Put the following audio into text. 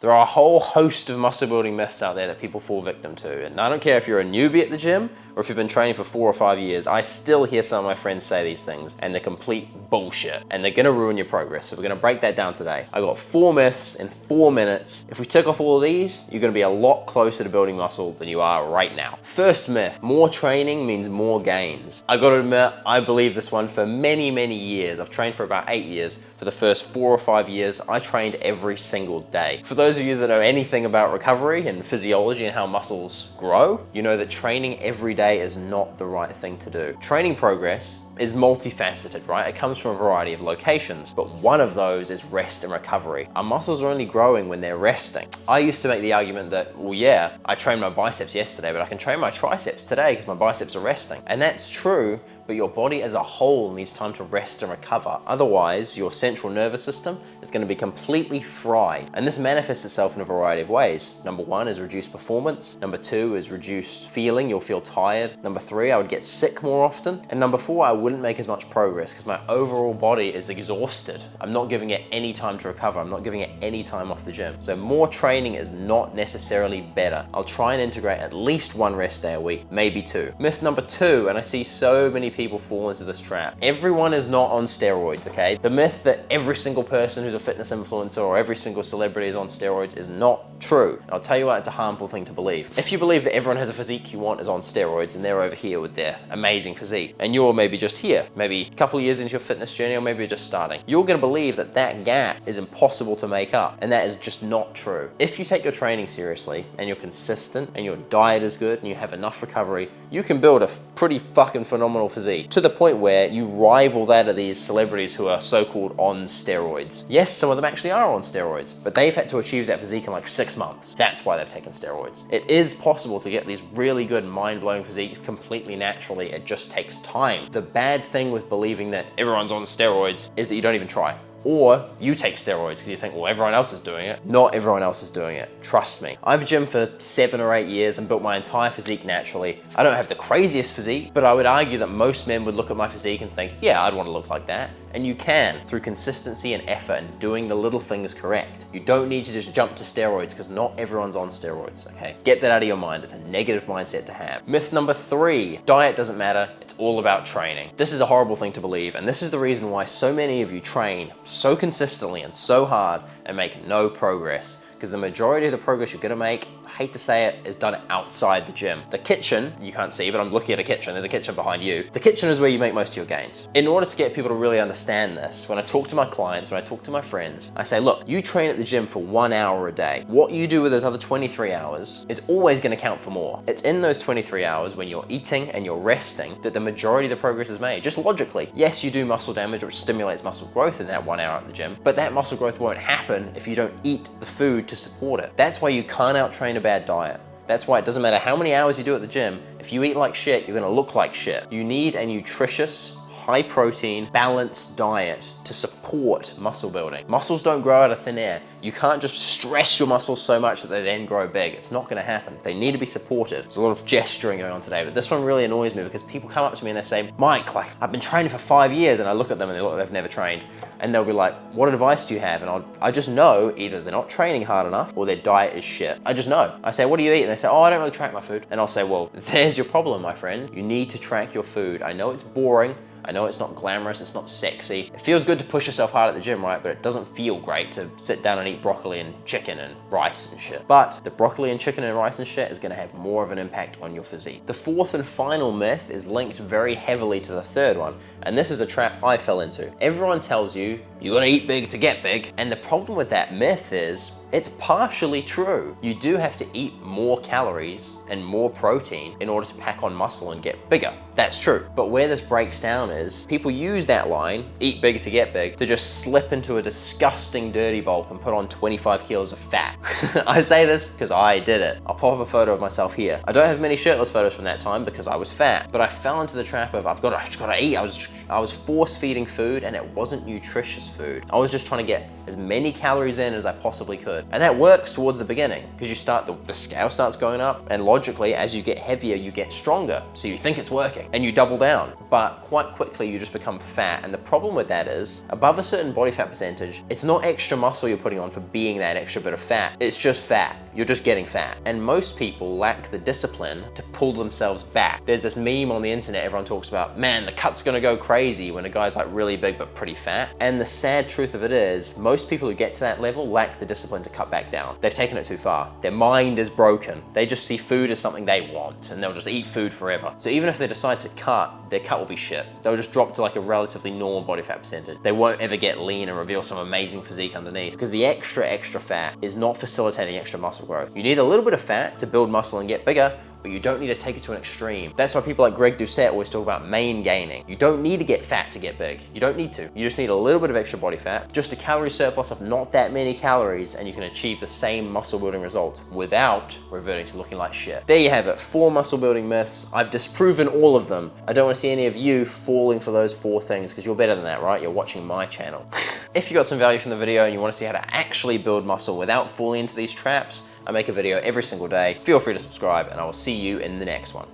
There are a whole host of muscle building myths out there that people fall victim to. And I don't care if you're a newbie at the gym or if you've been training for 4 or 5 years, I still hear some of my friends say these things and they're complete bullshit and they're gonna ruin your progress. So we're gonna break that down today. I got 4 myths in 4 minutes. If we tick off all of these, you're gonna be a lot closer to building muscle than you are right now. First myth, more training means more gains. I gotta admit, I believe this one for many, many years. I've trained for about 8 years. For the first 4 or 5 years, I trained every single day. For those of you that know anything about recovery and physiology and how muscles grow, you know that training every day is not the right thing to do. Training progress is multifaceted, right? It comes from a variety of locations, but one of those is rest and recovery. Our muscles are only growing when they're resting. I used to make the argument that, well, yeah, I trained my biceps yesterday, but I can train my triceps today because my biceps are resting. And that's true, but your body as a whole needs time to rest and recover. Otherwise, your central nervous system is going to be completely fried. And this manifests itself in a variety of ways. Number 1 is reduced performance. Number 2 is reduced feeling. You'll feel tired. Number 3, I would get sick more often. And number 4, I wouldn't make as much progress because my overall body is exhausted. I'm not giving it any time to recover. I'm not giving it any time off the gym. So more training is not necessarily better. I'll try and integrate at least 1 rest day a week, maybe 2. Myth number 2, and I see so many people fall into this trap. Everyone is not on steroids, okay? The myth that every single person who's a fitness influencer or every single celebrity is on steroids is not true. And I'll tell you why it's a harmful thing to believe. If you believe that everyone has a physique you want is on steroids and they're over here with their amazing physique, and you're maybe just here, maybe a couple of years into your fitness journey, or maybe you're just starting, you're gonna believe that that gap is impossible to make up, and that is just not true. If you take your training seriously and you're consistent and your diet is good and you have enough recovery, you can build a pretty fucking phenomenal physique to the point where you rival that of these celebrities who are so-called on steroids. Yes, some of them actually are on steroids, but they've had to achieve that physique in like 6 months. That's why they've taken steroids. It is possible to get these really good mind-blowing physiques completely naturally. It just takes time. The bad thing with believing that everyone's on steroids is that you don't even try. Or you take steroids because you think, well, everyone else is doing it. Not everyone else is doing it. Trust me. I've gymmed for 7 or 8 years and built my entire physique naturally. I don't have the craziest physique, but I would argue that most men would look at my physique and think, yeah, I'd want to look like that. And you can, through consistency and effort and doing the little things correct. You don't need to just jump to steroids because not everyone's on steroids, okay? Get that out of your mind. It's a negative mindset to have. Myth number 3, diet doesn't matter. It's all about training. This is a horrible thing to believe, and this is the reason why so many of you train so consistently and so hard and make no progress. Because the majority of the progress you're gonna make, I hate to say it, is done outside the gym. The kitchen, you can't see, but I'm looking at a kitchen. There's a kitchen behind you. The kitchen is where you make most of your gains. In order to get people to really understand this, when I talk to my clients, when I talk to my friends, I say, look, you train at the gym for 1 hour a day. What you do with those other 23 hours is always gonna count for more. It's in those 23 hours when you're eating and you're resting that the majority of the progress is made, just logically. Yes, you do muscle damage, which stimulates muscle growth in that 1 hour at the gym, but that muscle growth won't happen if you don't eat the food to support it. That's why you can't out-train a bad diet. That's why it doesn't matter how many hours you do at the gym. If you eat like shit, you're gonna look like shit. You need a nutritious, high protein, balanced diet to support muscle building. Muscles don't grow out of thin air. You can't just stress your muscles so much that they then grow big. It's not gonna happen. They need to be supported. There's a lot of gesturing going on today, but this one really annoys me because people come up to me and they say, Mike, like, I've been training for 5 years, and I look at them and they look like they've never trained. And they'll be like, what advice do you have? And I just know either they're not training hard enough or their diet is shit. I just know. I say, what do you eat? And they say, oh, I don't really track my food. And I'll say, well, there's your problem, my friend. You need to track your food. I know it's boring. I know it's not glamorous, it's not sexy. It feels good to push yourself hard at the gym, right? But it doesn't feel great to sit down and eat broccoli and chicken and rice and shit. But the broccoli and chicken and rice and shit is gonna have more of an impact on your physique. The 4th and final myth is linked very heavily to the 3rd one. And this is a trap I fell into. Everyone tells you, you gotta eat big to get big. And the problem with that myth is, it's partially true. You do have to eat more calories and more protein in order to pack on muscle and get bigger. That's true. But where this breaks down is, people use that line, eat big to get big, to just slip into a disgusting dirty bulk and put on 25 kilos of fat. I say this because I did it. I'll pop up a photo of myself here. I don't have many shirtless photos from that time because I was fat, but I fell into the trap of, I just gotta eat. I was force feeding food and it wasn't nutritious food. I was just trying to get as many calories in as I possibly could. And that works towards the beginning because the scale starts going up, and logically, as you get heavier, you get stronger. So you think it's working. way, and you double down. But quite quickly, you just become fat. And the problem with that is, above a certain body fat percentage, it's not extra muscle you're putting on for being that extra bit of fat. It's just fat. You're just getting fat. And most people lack the discipline to pull themselves back. There's this meme on the internet everyone talks about, man, the cut's gonna go crazy when a guy's like really big but pretty fat. And the sad truth of it is, most people who get to that level lack the discipline to cut back down. They've taken it too far. Their mind is broken. They just see food as something they want, and they'll just eat food forever. So even if they decide to cut, their cut will be shit. They'll just drop to like a relatively normal body fat percentage. They won't ever get lean and reveal some amazing physique underneath, because the extra fat is not facilitating extra muscle growth. You need a little bit of fat to build muscle and get bigger, but you don't need to take it to an extreme. That's why people like Greg Doucette always talk about main gaining. You don't need to get fat to get big. You don't need to. You just need a little bit of extra body fat, just a calorie surplus of not that many calories, and you can achieve the same muscle building results without reverting to looking like shit. There you have it, 4 muscle building myths. I've disproven all of them. I don't want to see any of you falling for those 4 things, because you're better than that, right? You're watching my channel. If you got some value from the video and you want to see how to actually build muscle without falling into these traps, I make a video every single day. Feel free to subscribe, and I will see you in the next one.